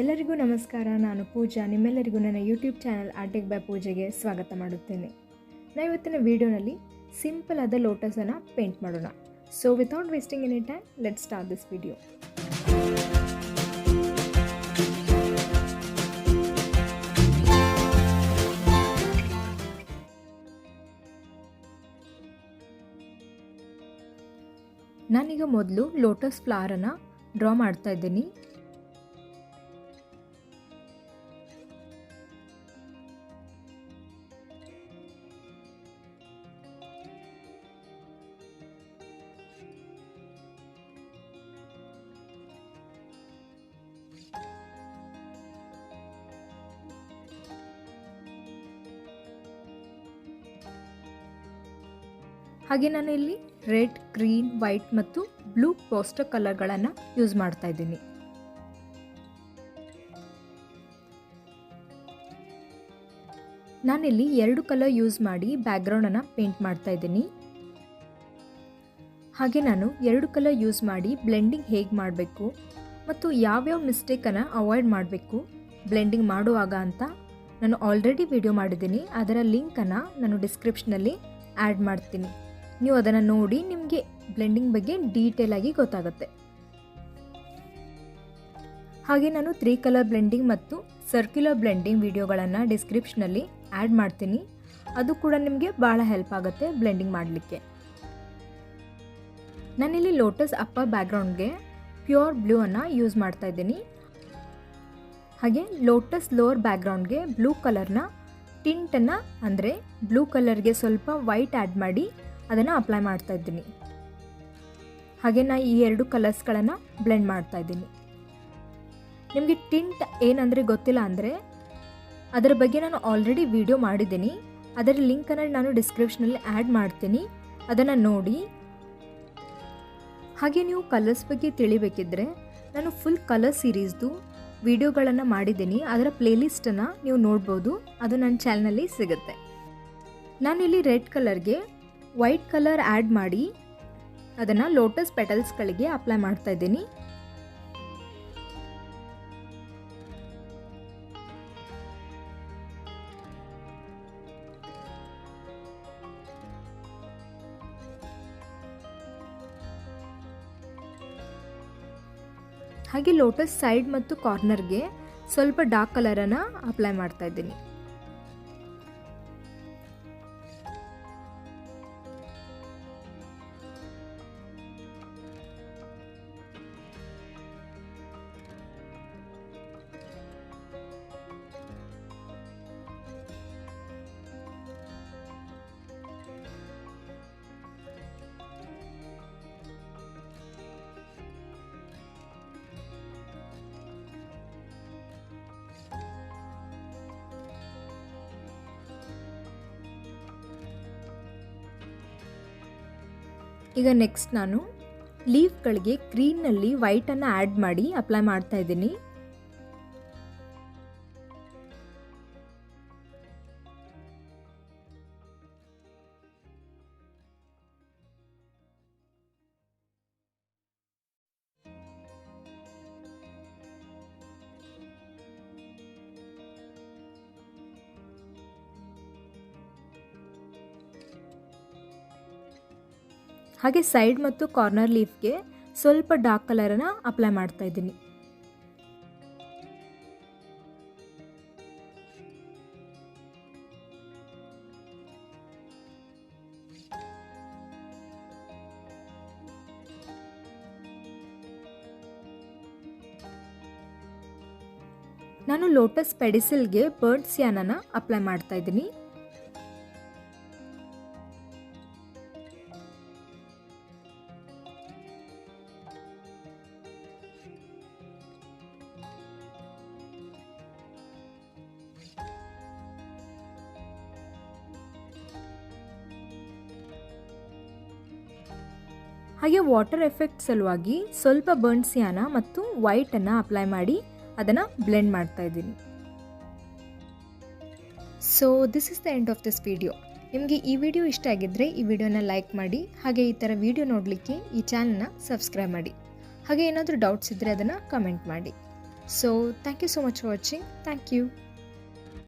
ಎಲ್ಲರಿಗೂ ನಮಸ್ಕಾರ. ನಾನು ಪೂಜಾ. ನಿಮ್ಮೆಲ್ಲರಿಗೂ ನನ್ನ ಯೂಟ್ಯೂಬ್ ಚಾನಲ್ ಆರ್ಟಿಕ್ ಬೈ ಪೂಜೆಗೆ ಸ್ವಾಗತ ಮಾಡುತ್ತೇನೆ. ನಾವು ಇವತ್ತಿನ ವಿಡಿಯೋನಲ್ಲಿ ಸಿಂಪಲ್ ಆದ ಲೋಟಸನ್ನು ಪೇಂಟ್ ಮಾಡೋಣ. So without wasting any time, let's start this video. ನಾನೀಗ ಮೊದಲು ಲೋಟಸ್ ಫ್ಲವರನ್ನು ಡ್ರಾ ಮಾಡ್ತಾ ಇದ್ದೀನಿ. ಹಾಗೆ ನಾನು ಇಲ್ಲಿ ರೆಡ್, ಗ್ರೀನ್, ವೈಟ್ ಮತ್ತು ಬ್ಲೂ ಪೋಸ್ಟರ್ ಕಲರ್ಗಳನ್ನು ಯೂಸ್ ಮಾಡ್ತಾ ಇದ್ದೀನಿ. ನಾನಿಲ್ಲಿ 2 ಕಲರ್ ಯೂಸ್ ಮಾಡಿ ಬ್ಯಾಕ್ಗ್ರೌಂಡನ್ನು ಪೇಂಟ್ ಮಾಡ್ತಾ ಇದ್ದೀನಿ. ಹಾಗೆ ನಾನು 2 ಕಲರ್ ಯೂಸ್ ಮಾಡಿ ಬ್ಲೆಂಡಿಂಗ್ ಹೇಗೆ ಮಾಡಬೇಕು ಮತ್ತು ಯಾವ್ಯಾವ ಮಿಸ್ಟೇಕನ್ನು ಅವಾಯ್ಡ್ ಮಾಡಬೇಕು ಬ್ಲೆಂಡಿಂಗ್ ಮಾಡುವಾಗ ಅಂತ ನಾನು ಆಲ್ರೆಡಿ ವಿಡಿಯೋ ಮಾಡಿದ್ದೀನಿ. ಅದರ ಲಿಂಕನ್ನು ನಾನು ಡಿಸ್ಕ್ರಿಪ್ಷನಲ್ಲಿ ಆ್ಯಡ್ ಮಾಡ್ತೀನಿ. ನೀವು ಅದನ್ನು ನೋಡಿ ನಿಮಗೆ ಬ್ಲೆಂಡಿಂಗ್ ಬಗ್ಗೆ ಡೀಟೇಲ್ ಆಗಿ ಗೊತ್ತಾಗುತ್ತೆ. ಹಾಗೆ ನಾನು 3 ಕಲರ್ ಬ್ಲೆಂಡಿಂಗ್ ಮತ್ತು ಸರ್ಕ್ಯುಲರ್ ಬ್ಲೆಂಡಿಂಗ್ ವಿಡಿಯೋಗಳನ್ನು ಡಿಸ್ಕ್ರಿಪ್ಷನಲ್ಲಿ ಆ್ಯಡ್ ಮಾಡ್ತೀನಿ. ಅದು ಕೂಡ ನಿಮಗೆ ಭಾಳ ಹೆಲ್ಪ್ ಆಗುತ್ತೆ ಬ್ಲೆಂಡಿಂಗ್ ಮಾಡಲಿಕ್ಕೆ. ನಾನಿಲ್ಲಿ ಲೋಟಸ್ ಅಪ್ಪರ್ ಬ್ಯಾಕ್ಗ್ರೌಂಡ್ಗೆ ಪ್ಯೂರ್ ಬ್ಲೂ ಅನ್ನು ಯೂಸ್ ಮಾಡ್ತಾ ಇದ್ದೀನಿ. ಹಾಗೆ ಲೋಟಸ್ ಲೋವರ್ ಬ್ಯಾಕ್ಗ್ರೌಂಡ್ಗೆ ಬ್ಲೂ ಕಲರ್ನ ಟಿಂಟನ್ನು ಅಂದರೆ ಬ್ಲೂ ಕಲರ್ಗೆ ಸ್ವಲ್ಪ ವೈಟ್ ಆ್ಯಡ್ ಮಾಡಿ ಅದನ್ನು ಅಪ್ಲೈ ಮಾಡ್ತಾ ಇದ್ದೀನಿ. ಹಾಗೆ ನಾನು ಈ 2 ಕಲರ್ಸ್ಗಳನ್ನು ಬ್ಲೆಂಡ್ ಮಾಡ್ತಾ ಇದ್ದೀನಿ. ನಿಮಗೆ ಟಿಂಟ್ ಏನಂದರೆ ಗೊತ್ತಿಲ್ಲ ಅಂದರೆ ಅದರ ಬಗ್ಗೆ ನಾನು ಆಲ್ರೆಡಿ ವಿಡಿಯೋ ಮಾಡಿದ್ದೀನಿ. ಅದರ ಲಿಂಕನ್ನು ನಾನು ಡಿಸ್ಕ್ರಿಪ್ಷನಲ್ಲಿ ಆ್ಯಡ್ ಮಾಡ್ತೀನಿ, ಅದನ್ನು ನೋಡಿ. ಹಾಗೆ ನೀವು ಕಲರ್ಸ್ ಬಗ್ಗೆ ತಿಳಿಬೇಕಿದ್ರೆ ನಾನು ಫುಲ್ ಕಲರ್ ಸೀರೀಸ್ದು ವಿಡಿಯೋಗಳನ್ನು ಮಾಡಿದ್ದೀನಿ. ಅದರ ಪ್ಲೇಲಿಸ್ಟನ್ನು ನೀವು ನೋಡ್ಬೋದು, ಅದು ನನ್ನ ಚಾನಲಲ್ಲಿ ಸಿಗುತ್ತೆ. ನಾನಿಲ್ಲಿ ರೆಡ್ ಕಲರ್ಗೆ ವೈಟ್ ಕಲರ್ ಆ್ಯಡ್ ಮಾಡಿ ಅದನ್ನು ಲೋಟಸ್ ಪೆಟಲ್ಸ್ಗಳಿಗೆ ಅಪ್ಲೈ ಮಾಡ್ತಾ ಇದ್ದೀನಿ. ಹಾಗೆ ಲೋಟಸ್ ಸೈಡ್ ಮತ್ತು ಕಾರ್ನರ್ಗೆ ಸ್ವಲ್ಪ ಡಾರ್ಕ್ ಕಲರನ್ನು ಅಪ್ಲೈ ಮಾಡ್ತಾ ಇದ್ದೀನಿ. ಈಗ ನೆಕ್ಸ್ಟ್ ನಾನು ಲೀಫ್ಗಳಿಗೆ ಗ್ರೀನ್ನಲ್ಲಿ ವೈಟನ್ನು ಆ್ಯಡ್ ಮಾಡಿ ಅಪ್ಲೈ ಮಾಡ್ತಾ ಇದ್ದೀನಿ. ಹಾಗೆ ಸೈಡ್ ಮತ್ತು ಕಾರ್ನರ್ ಲೀಫ್ಗೆ ಸ್ವಲ್ಪ ಡಾರ್ಕ್ ಕಲರನ್ನು ಅಪ್ಲೈ ಮಾಡ್ತಾ ಇದ್ದೀನಿ. ನಾನು ಲೋಟಸ್ ಪೆಡಿಸಿಲ್ಗೆ ಬರ್ಡ್ ಸಿಯಾನನ್ನು ಅಪ್ಲೈ ಮಾಡ್ತಾ ಇದ್ದೀನಿ. ಹಾಗೆ ವಾಟರ್ ಎಫೆಕ್ಟ್ ಸಲುವಾಗಿ ಸ್ವಲ್ಪ ಬರ್ನ್ ಸಿಯಾನ ಮತ್ತು ವೈಟನ್ನು ಅಪ್ಲೈ ಮಾಡಿ ಅದನ್ನು ಬ್ಲೆಂಡ್ ಮಾಡ್ತಾ ಇದ್ದೀನಿ. So this is the end of this video. ನಿಮಗೆ ಈ ವಿಡಿಯೋ ಇಷ್ಟ ಆಗಿದ್ದರೆ ಈ ವಿಡಿಯೋನ ಲೈಕ್ ಮಾಡಿ, ಹಾಗೆ ಈ ಥರ ವಿಡಿಯೋ ನೋಡಲಿಕ್ಕೆ ಈ ಚಾನಲ್ನ ಸಬ್ಸ್ಕ್ರೈಬ್ ಮಾಡಿ. ಹಾಗೆ ಏನಾದರೂ ಡೌಟ್ಸ್ ಇದ್ದರೆ ಅದನ್ನು ಕಮೆಂಟ್ ಮಾಡಿ. So thank you so much for watching. Thank you.